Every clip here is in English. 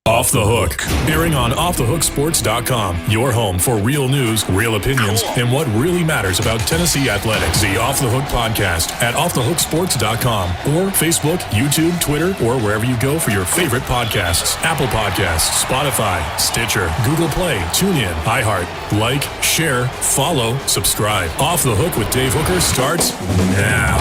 Off the Hook, airing on offthehooksports.com. Your home for real news, real opinions, and what really matters about Tennessee athletics. The Off the Hook podcast at offthehooksports.com or Facebook, YouTube, Twitter, or wherever you go for your favorite podcasts. Apple Podcasts, Spotify, Stitcher, Google Play, TuneIn, iHeart. Like, share, follow, subscribe. Off the Hook with Dave Hooker starts now.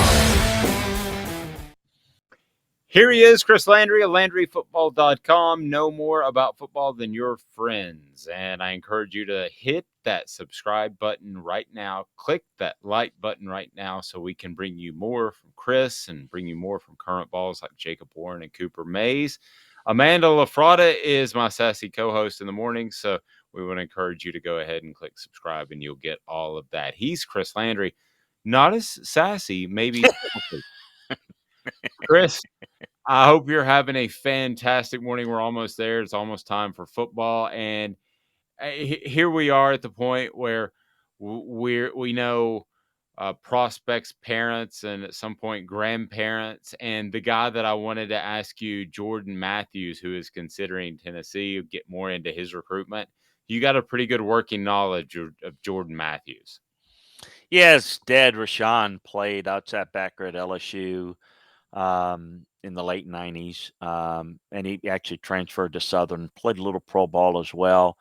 Here he is, Chris Landry of LandryFootball.com. Know more about football than your friends. And I encourage you to hit that subscribe button right now. Click that like button right now so we can bring you more from Chris and bring you more from current balls like Jacob Warren and Cooper Mays. Amanda LaFrada is my sassy co-host in the morning, so we want to encourage you to go ahead and click subscribe, and you'll get all of that. He's Chris Landry. Not as sassy, maybe. Chris, I hope you're having a fantastic morning. We're almost there. It's almost time for football. And here we are at the point where we know prospects, parents, and at some point grandparents. And the guy that I wanted to ask you, Jordan Matthews, who is considering Tennessee, get more into his recruitment. You got a pretty good working knowledge of Jordan Matthews. Yes, Dad Rashawn played outside backer at LSU in the late 90s, and he actually transferred to Southern, played a little pro ball as well.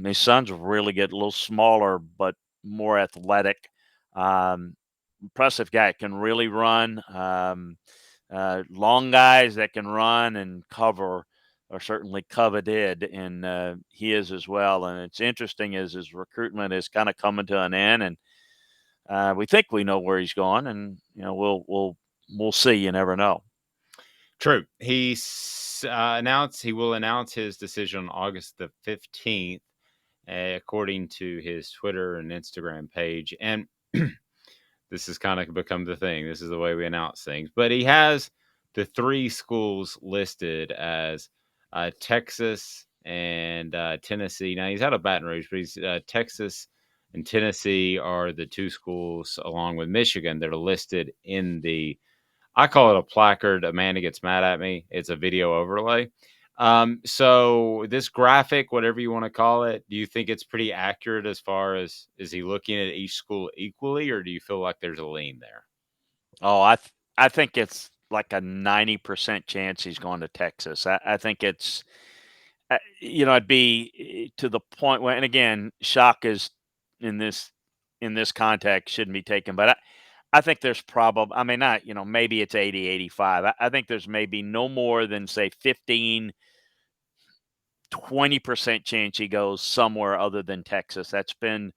His son's really good, a little smaller, but more athletic. Impressive guy, can really run. Long guys that can run and cover are certainly coveted, and he is as well. And it's interesting is his recruitment is kind of coming to an end, and we think we know where he's going, and we'll see. You never know. True. He will announce his decision on August the 15th, according to his Twitter and Instagram page. And this has kind of become the thing. This is the way we announce things. But he has the three schools listed as Texas and Tennessee. Now, he's out of Baton Rouge, but he's Texas and Tennessee are the two schools, along with Michigan, that are listed in the, I call it a placard. Amanda gets mad at me. It's a video overlay. So this graphic, whatever you want to call it, do you think it's pretty accurate as far as, is he looking at each school equally, or do you feel like there's a lean there? Oh, I think it's like a 90% chance he's going to Texas. I think it's, it'd be to the point where, and again, shock is in this context shouldn't be taken, but I think there's probably, I mean, not, maybe it's 80, 85. I think there's maybe no more than, say, 15, 20% chance he goes somewhere other than Texas. That's been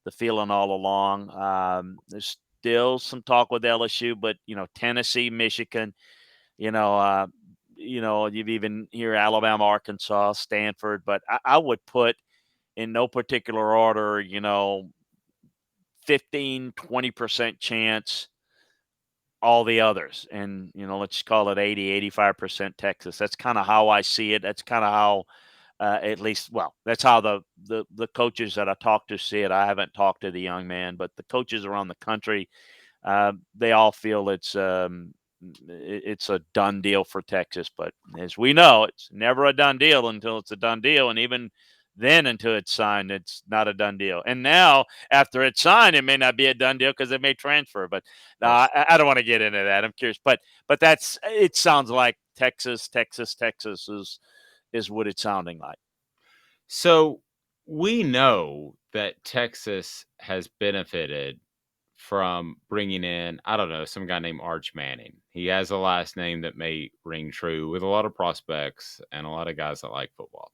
the feeling all along. There's still some talk with LSU, but, Tennessee, Michigan, you've even hear Alabama, Arkansas, Stanford, but I would put in no particular order, 15, 20% chance all the others. And, let's call it 80, 85% Texas. That's kind of how I see it. That's kind of how, at least, well, that's how the coaches that I talked to see it. I haven't talked to the young man, but the coaches around the country, they all feel it's a done deal for Texas. But as we know, it's never a done deal until it's a done deal. And even then, until it's signed, it's not a done deal. And now, after it's signed, it may not be a done deal because it may transfer. But no, I don't want to get into that. I'm curious. But it sounds like Texas is what it's sounding like. So we know that Texas has benefited from bringing in, I don't know, some guy named Arch Manning. He has a last name that may ring true with a lot of prospects and a lot of guys that like football.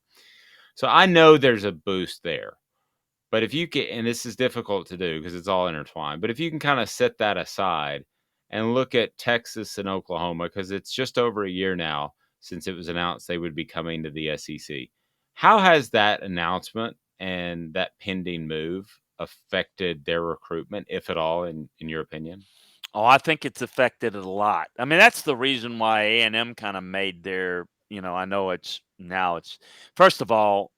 So I know there's a boost there. But if you can, and this is difficult to do because it's all intertwined, but if you can kind of set that aside and look at Texas and Oklahoma, because it's just over a year now since it was announced they would be coming to the SEC. How has that announcement and that pending move affected their recruitment, if at all, in your opinion? Oh, I think it's affected it a lot. I mean, that's the reason why A&M kind of made their, I know it's first of all,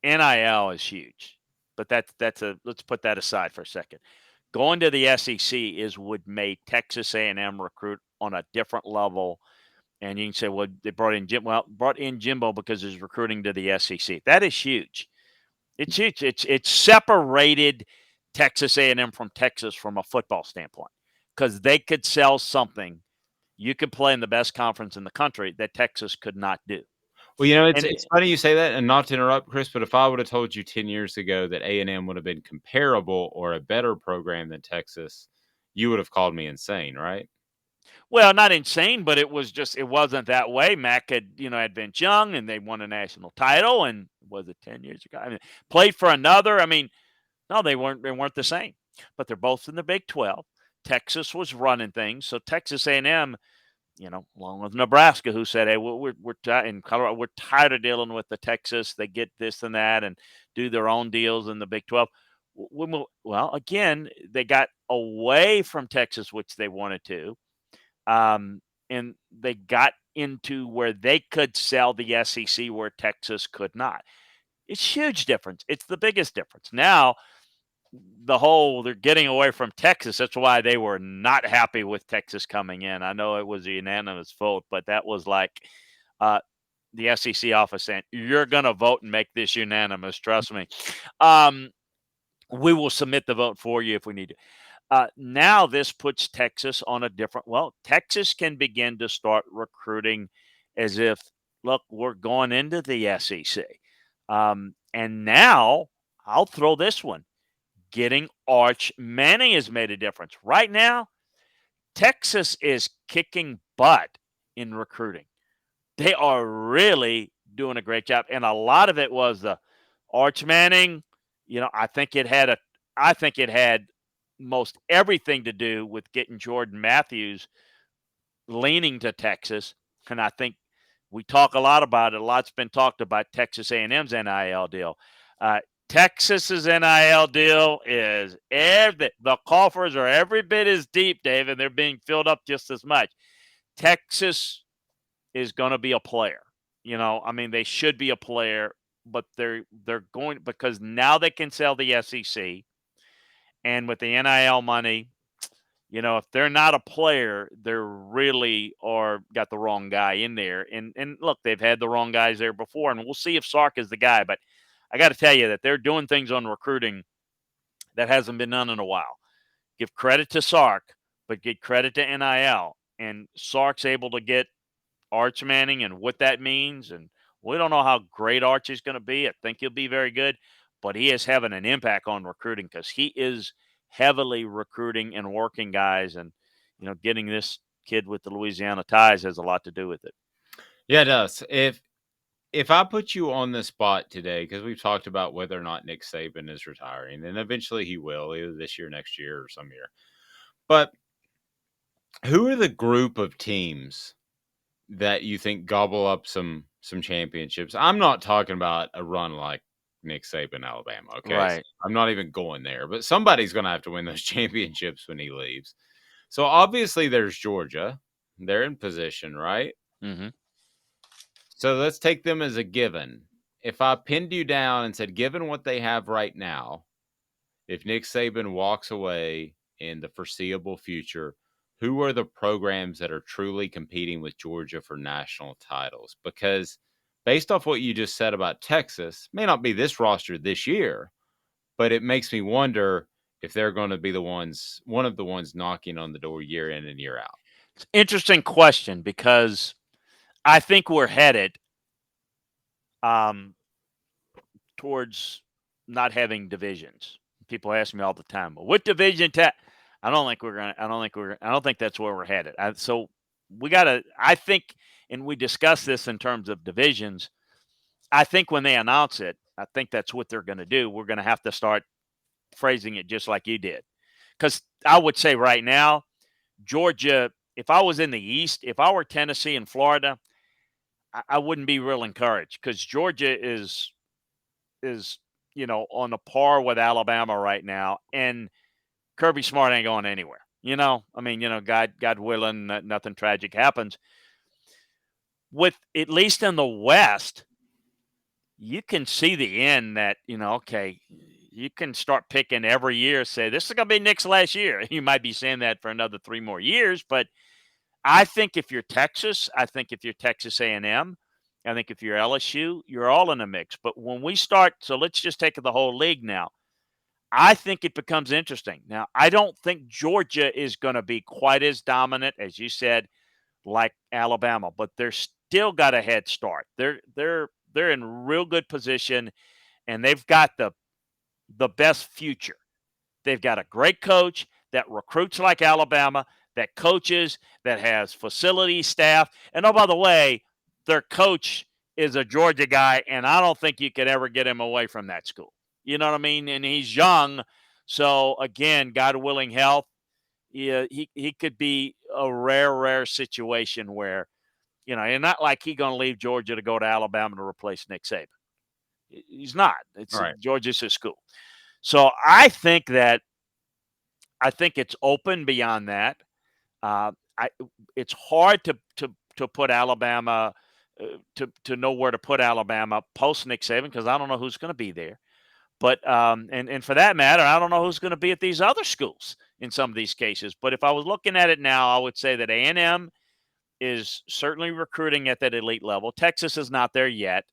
NIL is huge, but let's put that aside for a second. Going to the SEC would make Texas A&M recruit on a different level And you can say, well, they brought in Jimbo because he's recruiting to the SEC. That is huge. It's huge. It's separated Texas A&M from Texas from a football standpoint because they could sell something. You could play in the best conference in the country that Texas could not do. Well, it's funny you say that, and not to interrupt, Chris, but if I would have told you 10 years ago that A&M would have been comparable or a better program than Texas, you would have called me insane, right? Well, not insane, but it wasn't that way. Mac had been young and they won a national title, and was it 10 years ago? I mean, played for another. I mean, no, they weren't the same. But they're both in the Big 12. Texas was running things, so Texas A&M, along with Nebraska, who said, "Hey, we're in Colorado, we're tired of dealing with the Texas. They get this and that and do their own deals in the Big 12." Well, again, they got away from Texas, which they wanted to, and they got into where they could sell the SEC where Texas could not. It's a huge difference. It's the biggest difference. Now, they're getting away from Texas. That's why they were not happy with Texas coming in. I know it was a unanimous vote, but that was like the SEC office saying, "You're going to vote and make this unanimous. Trust me. We will submit the vote for you if we need to." Now this puts Texas on a different. Well, Texas can begin to start recruiting as if, look, we're going into the SEC. And now I'll throw this one. Getting Arch Manning has made a difference. Right now, Texas is kicking butt in recruiting. They are really doing a great job. And a lot of it was the Arch Manning. I think it had most everything to do with getting Jordan Matthews leaning to Texas. And I think we talk a lot about it. A lot's been talked about Texas A&M's NIL deal. Texas's NIL deal is the coffers are every bit as deep, Dave, and they're being filled up just as much. Texas is going to be a player. They should be a player, but they're going because now they can sell the SEC, and with the NIL money, if they're not a player, they're really got the wrong guy in there. And look, they've had the wrong guys there before, and we'll see if Sark is the guy, but I got to tell you that they're doing things on recruiting that hasn't been done in a while. Give credit to Sark, but give credit to NIL. And Sark's able to get Arch Manning and what that means. And we don't know how great Arch is going to be. I think he'll be very good, but he is having an impact on recruiting because he is heavily recruiting and working guys. And, getting this kid with the Louisiana ties has a lot to do with it. Yeah, it does. If I put you on the spot today, because we've talked about whether or not Nick Saban is retiring, and eventually he will, either this year, next year, or some year. But who are the group of teams that you think gobble up some championships? I'm not talking about a run like Nick Saban, Alabama, okay? Right. So I'm not even going there. But somebody's going to have to win those championships when he leaves. So obviously there's Georgia. They're in position, right? Mm-hmm. So let's take them as a given. If I pinned you down and said, given what they have right now, if Nick Saban walks away in the foreseeable future, who are the programs that are truly competing with Georgia for national titles? Because based off what you just said about Texas, may not be this roster this year, but it makes me wonder if they're going to be one of the ones knocking on the door year in and year out. It's an interesting question because I think we're headed towards not having divisions. People ask me all the time, "Well, what division?" I don't think that's where we're headed. So we got to. I think, and we discussed this in terms of divisions. I think when they announce it, I think that's what they're going to do. We're going to have to start phrasing it just like you did, because I would say right now, Georgia. If I was in the East, if I were Tennessee and Florida, I wouldn't be real encouraged because Georgia is on a par with Alabama right now, and Kirby Smart ain't going anywhere. God willing, nothing tragic happens. With at least in the West, you can see the end that okay, you can start picking every year. Say this is going to be Nick's last year. You might be saying that for another 3 more years, but I think if you're Texas, I think if you're Texas A&M, I think if you're LSU, you're all in the mix. But when we start, so let's just take the whole league now. I think it becomes interesting. Now, I don't think Georgia is going to be quite as dominant as you said, like Alabama, but they're still got a head start. They're in real good position, and they've got the best future. They've got a great coach that recruits like Alabama, that coaches, that has facility staff. And oh, by the way, their coach is a Georgia guy, and I don't think you could ever get him away from that school. You know what I mean? And he's young. So, again, God willing health, he could be a rare situation where, and not like he's going to leave Georgia to go to Alabama to replace Nick Saban. He's not. Right. Georgia's his school. So I think it's open beyond that. It's hard to put Alabama to know where to put Alabama post Nick Saban because I don't know who's going to be there. But and for that matter, I don't know who's going to be at these other schools in some of these cases. But if I was looking at it now, I would say that A&M is certainly recruiting at that elite level. Texas is not there yet.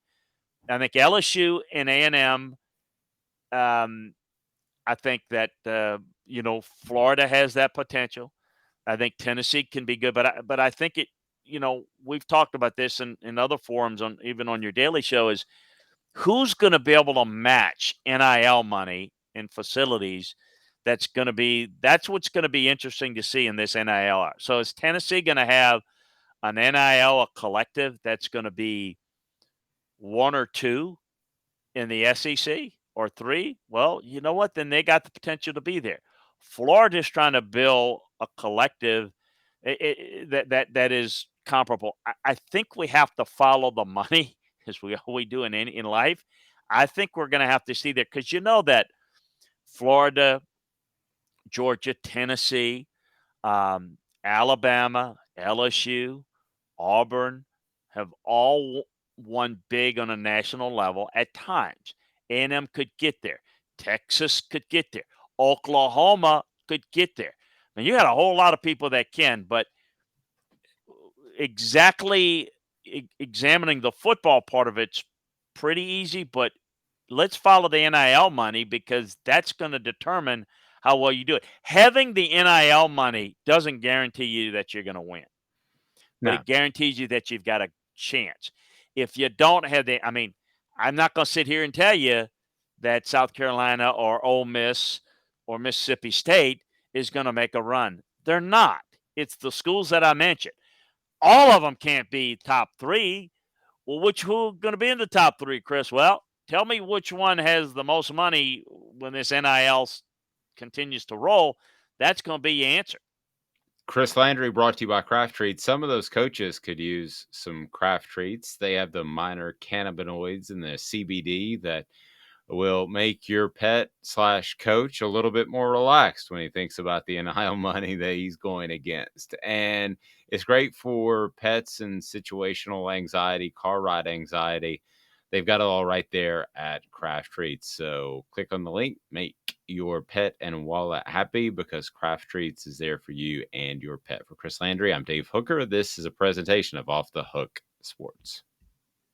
I think LSU and A&M. I think that Florida has that potential. I think Tennessee can be good, but I think it. We've talked about this in other forums even on your daily show is who's going to be able to match NIL money in facilities. That's what's going to be interesting to see in this NIL. So is Tennessee going to have an NIL, a collective that's going to be one or two in the SEC or three? Well, you know what? Then they got the potential to be there. Florida's trying to build a collective that is comparable. I think we have to follow the money as we do in life. I think we're going to have to see that because that Florida, Georgia, Tennessee, Alabama, LSU, Auburn have all won big on a national level at times. A&M could get there. Texas could get there. Oklahoma could get there. Now, you got a whole lot of people that can, but exactly examining the football part of it's pretty easy, but let's follow the NIL money because that's going to determine how well you do it. Having the NIL money doesn't guarantee you that you're going to win, but it guarantees you that you've got a chance. If you don't have I'm not going to sit here and tell you that South Carolina or Ole Miss or Mississippi State is going to make a run. They're not. It's the schools that I mentioned. All of them can't be top three. Well, who's going to be in the top three, Chris? Well, tell me which one has the most money when this NIL continues to roll. That's going to be your answer. Chris Landry brought to you by Craft Treats. Some of those coaches could use some Craft Treats. They have the minor cannabinoids and the CBD that will make your pet/coach a little bit more relaxed when he thinks about the NIL money that he's going against. And it's great for pets and situational anxiety, car ride anxiety. They've got it all right there at Craft Treats. So click on the link, make your pet and wallet happy because Craft Treats is there for you and your pet. For Chris Landry, I'm Dave Hooker. This is a presentation of Off the Hook Sports.